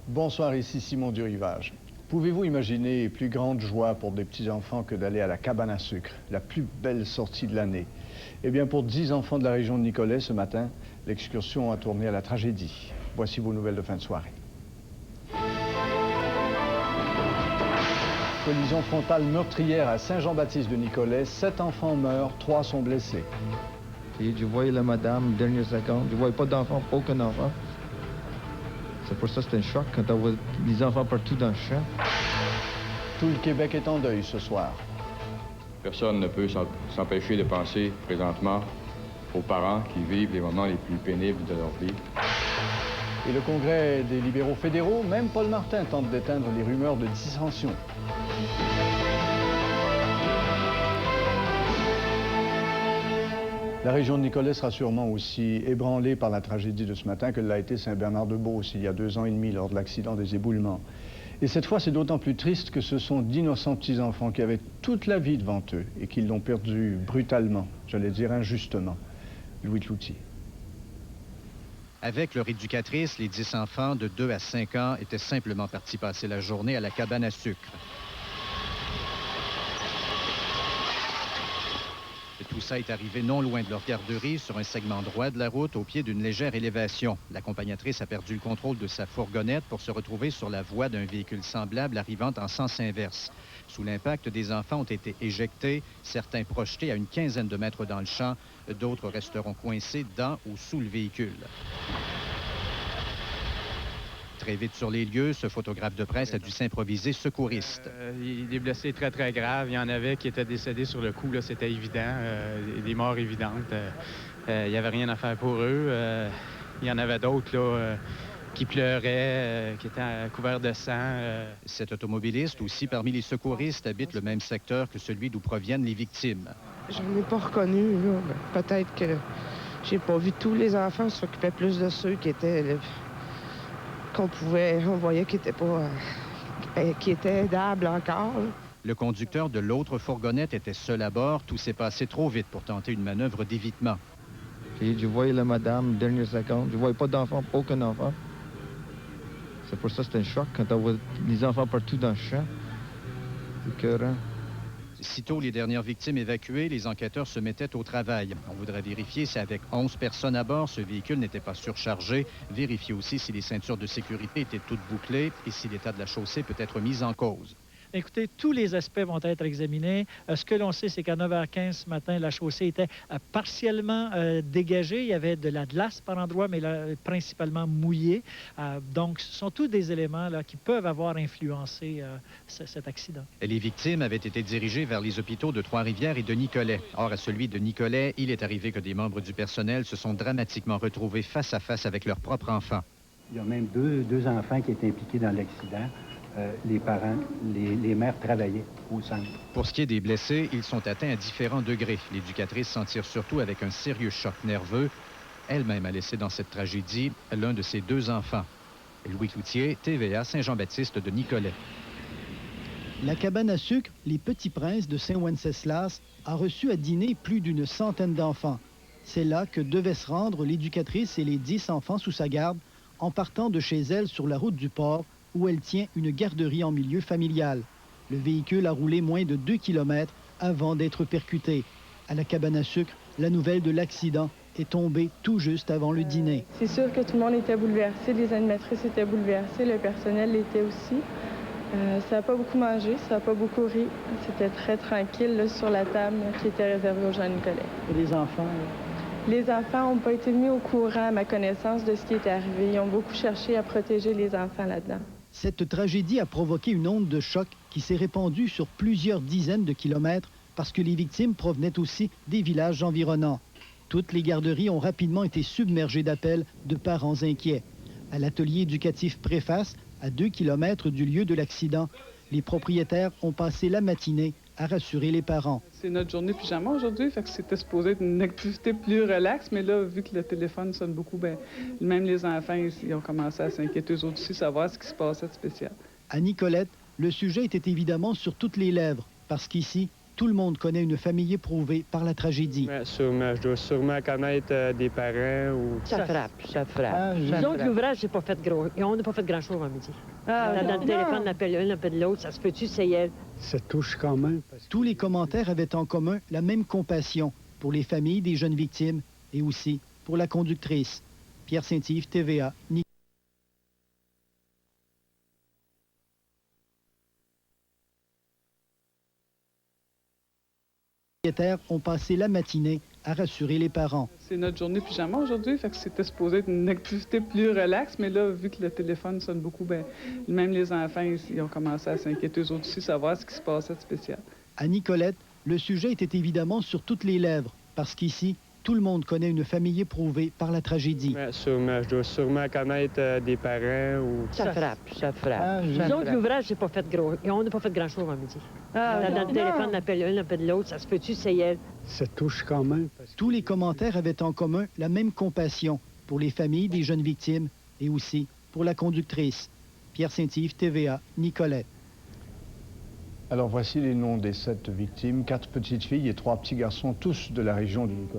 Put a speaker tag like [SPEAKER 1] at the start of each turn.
[SPEAKER 1] Bonsoir, ici Simon du Rivage. Pouvez-vous imaginer plus grande joie pour des petits-enfants que d'aller à la cabane à sucre, la plus belle sortie de l'année? Eh bien, pour 10 enfants de la région de Nicolet, ce matin, l'excursion a tourné à la tragédie. Voici vos nouvelles de fin de soirée. Collision frontale meurtrière à Saint-Jean-Baptiste de Nicolet. 7 enfants meurent, 3 sont blessés.
[SPEAKER 2] Et je voyais la madame, dernière seconde. Je ne voyais pas d'enfant, aucun enfant. C'est pour ça que c'était un choc quand on voit des enfants partout dans le champ.
[SPEAKER 1] Tout le Québec est en deuil ce soir.
[SPEAKER 3] Personne ne peut s'empêcher de penser présentement aux parents qui vivent les moments les plus pénibles de leur vie.
[SPEAKER 1] Et le Congrès des libéraux fédéraux, même Paul Martin tente d'éteindre les rumeurs de dissension. La région de Nicolet sera sûrement aussi ébranlée par la tragédie de ce matin que l'a été Saint-Bernard-de-Beauce il y a 2 ans et demi lors de l'accident des éboulements. Et cette fois, c'est d'autant plus triste que ce sont d'innocents petits-enfants qui avaient toute la vie devant eux et qui l'ont perdue brutalement, j'allais dire injustement. Louis Cloutier.
[SPEAKER 4] Avec leur éducatrice, les 10 enfants de 2 à 5 ans étaient simplement partis passer la journée à la cabane à sucre. Et tout ça est arrivé non loin de leur garderie, sur un segment droit de la route, au pied d'une légère élévation. L'accompagnatrice a perdu le contrôle de sa fourgonnette pour se retrouver sur la voie d'un véhicule semblable arrivant en sens inverse. Sous l'impact, des enfants ont été éjectés, certains projetés à une quinzaine de mètres dans le champ, d'autres resteront coincés dans ou sous le véhicule. Très vite sur les lieux, ce photographe de presse a dû s'improviser secouriste.
[SPEAKER 5] Des blessés très, très graves. Il y en avait qui étaient décédés sur le coup, c'était évident. Des morts évidentes. Il n'y avait rien à faire pour eux. Il y en avait d'autres là, qui pleuraient, qui étaient couverts de sang.
[SPEAKER 4] Cet automobiliste, aussi parmi les secouristes, habite le même secteur que celui d'où proviennent les victimes.
[SPEAKER 6] Je n'en ai pas reconnu. Peut-être que j'ai pas vu tous les enfants s'occupaient plus de ceux qui étaient... on voyait qu'ils n'étaient pas... qui étaient aidables encore.
[SPEAKER 4] Le conducteur de l'autre fourgonnette était seul à bord. Tout s'est passé trop vite pour tenter une manœuvre d'évitement.
[SPEAKER 2] Et je voyais la madame, dernière seconde. Je ne voyais pas d'enfant, aucun enfant. C'est pour ça que c'était un choc quand on voit des enfants partout dans le champ. C'est écœurant.
[SPEAKER 4] Sitôt les dernières victimes évacuées, les enquêteurs se mettaient au travail. On voudrait vérifier si avec 11 personnes à bord, ce véhicule n'était pas surchargé. Vérifier aussi si les ceintures de sécurité étaient toutes bouclées et si l'état de la chaussée peut être mis en cause.
[SPEAKER 7] Écoutez, tous les aspects vont être examinés. Ce que l'on sait, c'est qu'à 9h15 ce matin, la chaussée était partiellement dégagée. Il y avait de la glace par endroits, mais là, principalement mouillée. Donc, ce sont tous des éléments là, qui peuvent avoir influencé cet accident.
[SPEAKER 4] Les victimes avaient été dirigées vers les hôpitaux de Trois-Rivières et de Nicolet. Or, à celui de Nicolet, il est arrivé que des membres du personnel se sont dramatiquement retrouvés face à face avec leurs propres enfants.
[SPEAKER 8] Il y a même deux enfants qui étaient impliqués dans l'accident. Les parents, les mères travaillaient au centre.
[SPEAKER 4] Pour ce qui est des blessés, ils sont atteints à différents degrés. L'éducatrice s'en tire surtout avec un sérieux choc nerveux. Elle-même a laissé dans cette tragédie l'un de ses 2 enfants. Louis Cloutier, TVA, Saint-Jean-Baptiste de Nicolet.
[SPEAKER 9] La cabane à sucre, les Petits Princes de Saint-Wenceslas, a reçu à dîner plus d'une centaine d'enfants. C'est là que devaient se rendre l'éducatrice et les 10 enfants sous sa garde en partant de chez elle sur la route du port, où elle tient une garderie en milieu familial. Le véhicule a roulé moins de 2 km avant d'être percuté. À la cabane à sucre, la nouvelle de l'accident est tombée tout juste avant le dîner.
[SPEAKER 10] C'est sûr que tout le monde était bouleversé, les animatrices étaient bouleversées, le personnel l'était aussi. Ça n'a pas beaucoup mangé, ça n'a pas beaucoup ri. C'était très tranquille là, sur la table qui était réservée aux gens Nicolet.
[SPEAKER 9] Et les enfants?
[SPEAKER 10] Les enfants n'ont pas été mis au courant, à ma connaissance, de ce qui était arrivé. Ils ont beaucoup cherché à protéger les enfants là-dedans.
[SPEAKER 9] Cette tragédie a provoqué une onde de choc qui s'est répandue sur plusieurs dizaines de kilomètres parce que les victimes provenaient aussi des villages environnants. Toutes les garderies ont rapidement été submergées d'appels de parents inquiets. À l'atelier éducatif Préface, à 2 kilomètres du lieu de l'accident, les propriétaires ont passé la matinée à rassurer les parents.
[SPEAKER 11] C'est notre journée pyjama aujourd'hui, fait que c'était supposé être une activité plus relaxe, mais là, vu que le téléphone sonne beaucoup, bien, même les enfants, ils ont commencé à s'inquiéter eux autres aussi, savoir ce qui se passait de spécial.
[SPEAKER 9] À Nicolette, le sujet était évidemment sur toutes les lèvres, parce qu'ici, tout le monde connaît une famille éprouvée par la tragédie.
[SPEAKER 12] Sûrement, je dois sûrement connaître des parents ou...
[SPEAKER 13] Ça frappe, ça frappe. Disons que l'ouvrage, c'est pas fait gros. Et on n'a pas fait grand-chose à midi. Dans le téléphone, on appelle l'un, on appelle l'autre. Ça se peut-tu, c'est elle?
[SPEAKER 8] Ça touche quand même.
[SPEAKER 9] Tous les commentaires avaient en commun la même compassion pour les familles des jeunes victimes et aussi pour la conductrice. Pierre Saint-Yves, TVA. Les propriétaires ont passé la matinée à rassurer les parents.
[SPEAKER 11] C'est notre journée pyjama aujourd'hui, fait que c'était supposé être une activité plus relaxe, mais là, vu que le téléphone sonne beaucoup, ben même les enfants, ils ont commencé à s'inquiéter eux aussi, savoir ce qui se passait de spécial.
[SPEAKER 9] À Nicolette, le sujet était évidemment sur toutes les lèvres, parce qu'ici, tout le monde connaît une famille éprouvée par la tragédie.
[SPEAKER 12] Sûrement, je dois sûrement connaître des parents ou...
[SPEAKER 13] Ça frappe, ça frappe. Disons que l'ouvrage, c'est pas fait gros. Et on n'a pas fait grand-chose à midi. Dans le téléphone, on appelle l'un, on appelle l'autre. Ça se peut-tu, c'est elle?
[SPEAKER 8] Ça touche quand même.
[SPEAKER 9] Tous les commentaires avaient en commun la même compassion pour les familles des jeunes victimes et aussi pour la conductrice. Pierre Saint-Yves, TVA, Nicolette.
[SPEAKER 1] Alors voici les noms des 7 victimes, 4 petites filles et 3 petits garçons, tous de la région de Nicolette.